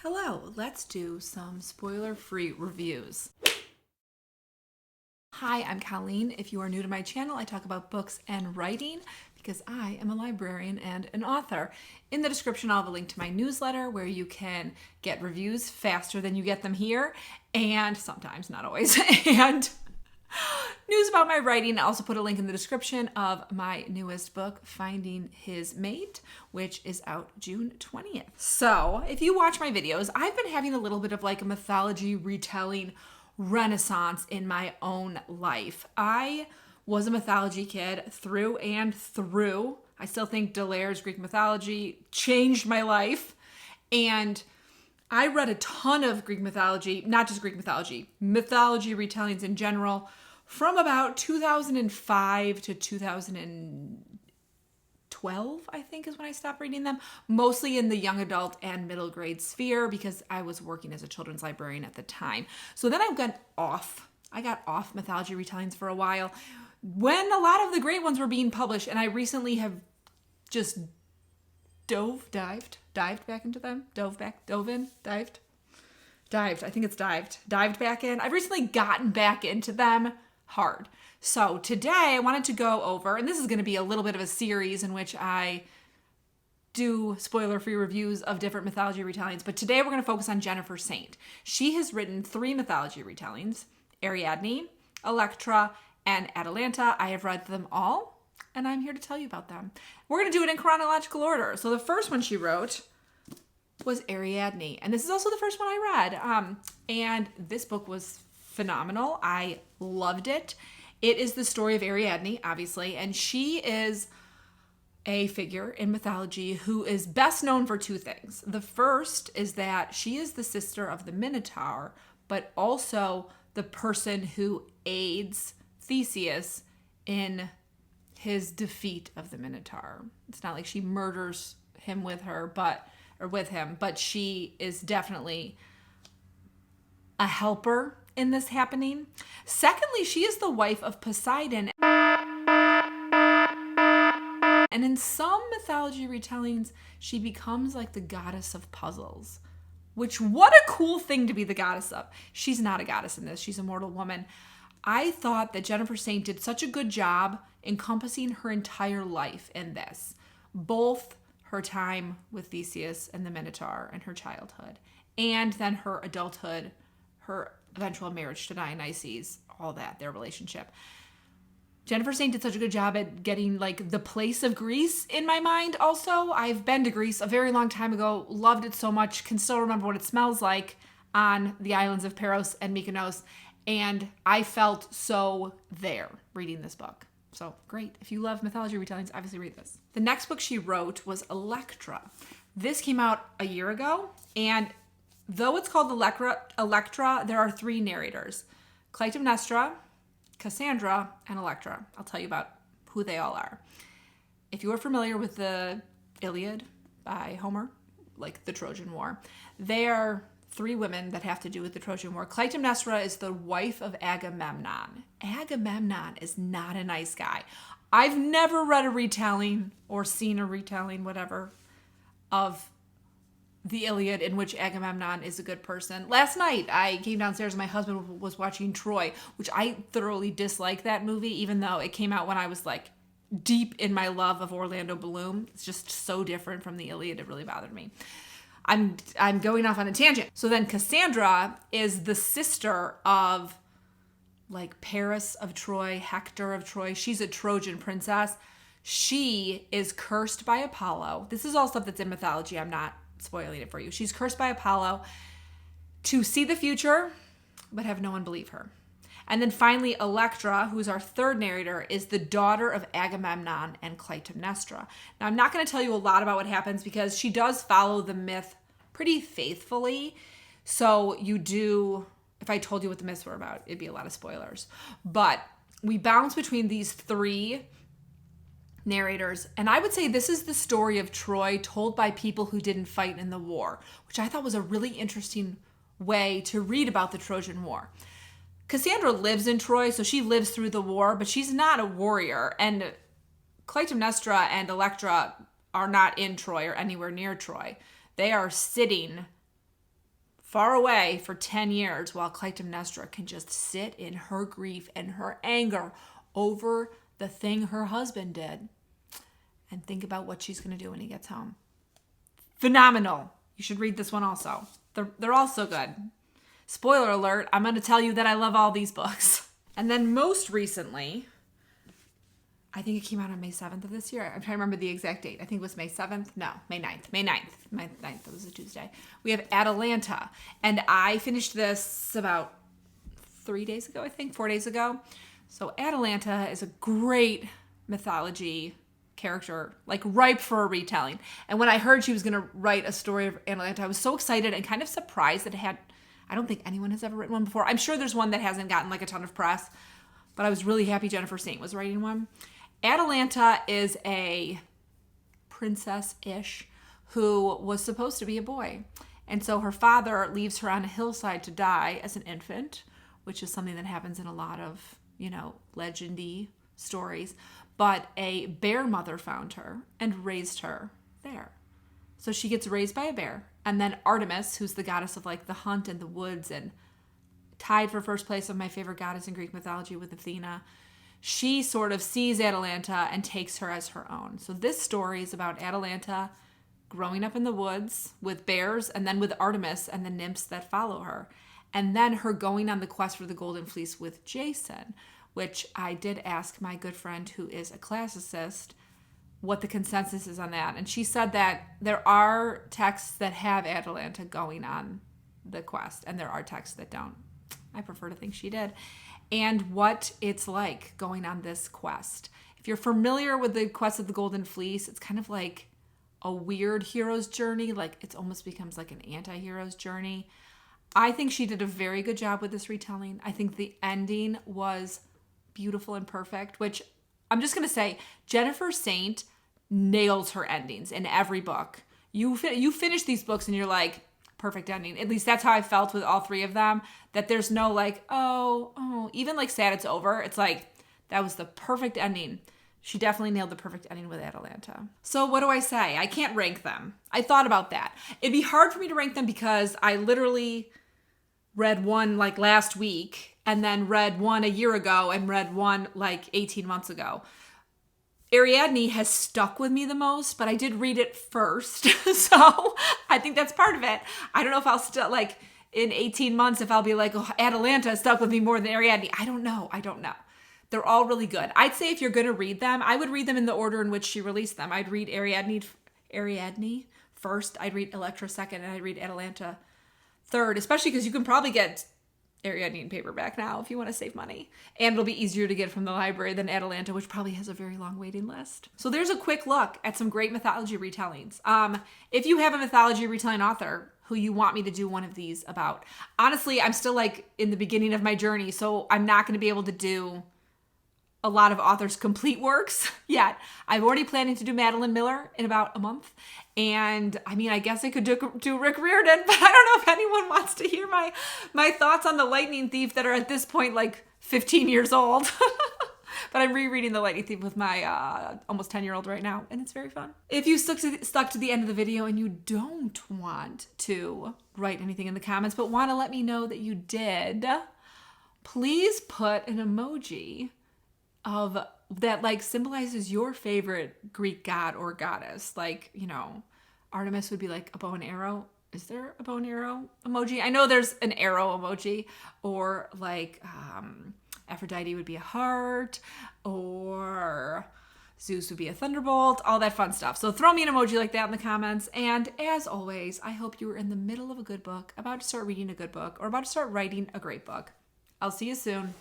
Hello, let's do some spoiler-free reviews. Hi, I'm Colleen. If you are new to my channel, I talk about books and writing because I am a librarian and an author. In the description, I'll have a link to my newsletter where you can get reviews faster than you get them here, and sometimes, not always, and news about my writing. I also put a link in the description of my newest book, Finding His Mate, which is out June 20th. So if you watch my videos, I've been having a little bit of like a mythology retelling renaissance in my own life. I was a mythology kid through and through. I still think Delaire's Greek mythology changed my life. And I read a ton of Greek mythology, not just Greek mythology, mythology retellings in general, from about 2005 to 2012, I think is when I stopped reading them, mostly in the young adult and middle grade sphere because I was working as a children's librarian at the time. So then I got off mythology retellings for a while when a lot of the great ones were being published, and I recently have just dived back into them. Dived back in. I've recently gotten back into them hard. So today I wanted to go over, and this is going to be a little bit of a series in which I do spoiler-free reviews of different mythology retellings, but today we're going to focus on Jennifer Saint. She has written 3 mythology retellings: Ariadne, Electra, and Atalanta. I have read them all, and I'm here to tell you about them. We're going to do it in chronological order. So the first one she wrote was Ariadne, and this is also the first one I read. And this book was phenomenal. I loved it. It is the story of Ariadne, obviously, and she is a figure in mythology who is best known for 2 things. The first is that she is the sister of the Minotaur, but also the person who aids Theseus in his defeat of the Minotaur. It's not like she murders him with him, but she is definitely a helper in this happening. Secondly, she is the wife of Poseidon. And in some mythology retellings, she becomes like the goddess of puzzles, which, what a cool thing to be the goddess of. She's not a goddess in this. She's a mortal woman. I thought that Jennifer Saint did such a good job encompassing her entire life in this, both her time with Theseus and the Minotaur and her childhood, and then her adulthood, her eventual marriage to Dionysus, all that, their relationship. Jennifer Saint did such a good job at getting like the place of Greece in my mind also. I've been to Greece a very long time ago, loved it so much, can still remember what it smells like on the islands of Paros and Mykonos, and I felt so there reading this book. So great. If you love mythology retellings, obviously read this. The next book she wrote was Electra. This came out a year ago, and though it's called Electra, there are 3 narrators: Clytemnestra, Cassandra, and Electra. I'll tell you about who they all are. If you are familiar with the Iliad by Homer, like the Trojan War, they are 3 women that have to do with the Trojan War. Clytemnestra is the wife of Agamemnon. Agamemnon is not a nice guy. I've never read a retelling or seen a retelling, whatever, of the Iliad in which Agamemnon is a good person. Last night, I came downstairs and my husband was watching Troy, which I thoroughly dislike that movie, even though it came out when I was like deep in my love of Orlando Bloom. It's just so different from the Iliad. It really bothered me. I'm going off on a tangent. So then Cassandra is the sister of like Paris of Troy, Hector of Troy. She's a Trojan princess. She is cursed by Apollo. This is all stuff that's in mythology. I'm not spoiling it for you. She's cursed by Apollo to see the future, but have no one believe her. And then finally, Electra, who's our 3rd narrator, is the daughter of Agamemnon and Clytemnestra. Now, I'm not going to tell you a lot about what happens because she does follow the myth pretty faithfully. So if I told you what the myths were about, it'd be a lot of spoilers. But we bounce between these 3 narrators, and I would say this is the story of Troy told by people who didn't fight in the war, which I thought was a really interesting way to read about the Trojan War. Cassandra lives in Troy, so she lives through the war, but she's not a warrior, and Clytemnestra and Electra are not in Troy or anywhere near Troy. They are sitting far away for 10 years while Clytemnestra can just sit in her grief and her anger over the thing her husband did and think about what she's going to do when he gets home. Phenomenal. You should read this one also. They're all so good. Spoiler alert, I'm going to tell you that I love all these books. And then most recently, I think it came out on May 7th of this year. I'm trying to remember the exact date. I think it was May 7th. No, May 9th. May 9th. May 9th. That was a Tuesday. We have Atalanta. And I finished this about 3 days ago, I think, 4 days ago. So Atalanta is a great mythology character, like ripe for a retelling. And when I heard she was going to write a story of Atalanta, I was so excited and kind of surprised that it had, I don't think anyone has ever written one before. I'm sure there's one that hasn't gotten like a ton of press, but I was really happy Jennifer Saint was writing one. Atalanta is a princess-ish who was supposed to be a boy. And so her father leaves her on a hillside to die as an infant, which is something that happens in a lot of, legendy stories. But a bear mother found her and raised her there. So she gets raised by a bear. And then Artemis, who's the goddess of like the hunt and the woods and tied for first place of my favorite goddess in Greek mythology with Athena, she sort of sees Atalanta and takes her as her own. So this story is about Atalanta growing up in the woods with bears and then with Artemis and the nymphs that follow her. And then her going on the quest for the Golden Fleece with Jason, which I did ask my good friend who is a classicist what the consensus is on that. And she said that there are texts that have Atalanta going on the quest and there are texts that don't. I prefer to think she did. And what it's like going on this quest. If you're familiar with the quest of the Golden Fleece, it's kind of like a weird hero's journey. Like it almost becomes like an anti-hero's journey. I think she did a very good job with this retelling. I think the ending was beautiful and perfect, which I'm just going to say Jennifer Saint nails her endings in every book. You finish these books and you're like, perfect ending. At least that's how I felt with all three of them, that there's no like, oh, even like Sad It's Over. It's like, that was the perfect ending. She definitely nailed the perfect ending with Atalanta. So what do I say? I can't rank them. I thought about that. It'd be hard for me to rank them because I literally read one like last week and then read one a year ago and read one like 18 months ago. Ariadne has stuck with me the most, but I did read it first. So I think that's part of it. I don't know if I'll still like in 18 months, if I'll be like, oh, Atalanta stuck with me more than Ariadne. I don't know. They're all really good. I'd say if you're going to read them, I would read them in the order in which she released them. I'd read Ariadne first. I'd read Electra second, and I'd read Atalanta third, especially because you can probably get Ariadne in paperback now if you want to save money. And it'll be easier to get from the library than Atalanta, which probably has a very long waiting list. So there's a quick look at some great mythology retellings. If you have a mythology retelling author who you want me to do one of these about, honestly, I'm still like in the beginning of my journey, so I'm not going to be able to do a lot of authors' complete works yet. I'm already planning to do Madeline Miller in about a month. And I mean, I guess I could do Rick Riordan, but I don't know if anyone wants to hear my thoughts on The Lightning Thief that are at this point like 15 years old. But I'm rereading The Lightning Thief with my almost 10-year-old right now, and it's very fun. If you stuck to the end of the video and you don't want to write anything in the comments, but want to let me know that you did, please put an emoji of that like symbolizes your favorite Greek god or goddess. Like, Artemis would be like a bow and arrow. Is there a bow and arrow emoji? I know there's an arrow emoji, or like Aphrodite would be a heart, or Zeus would be a thunderbolt, all that fun stuff. So throw me an emoji like that in the comments. And as always, I hope you are in the middle of a good book, about to start reading a good book, or about to start writing a great book. I'll see you soon.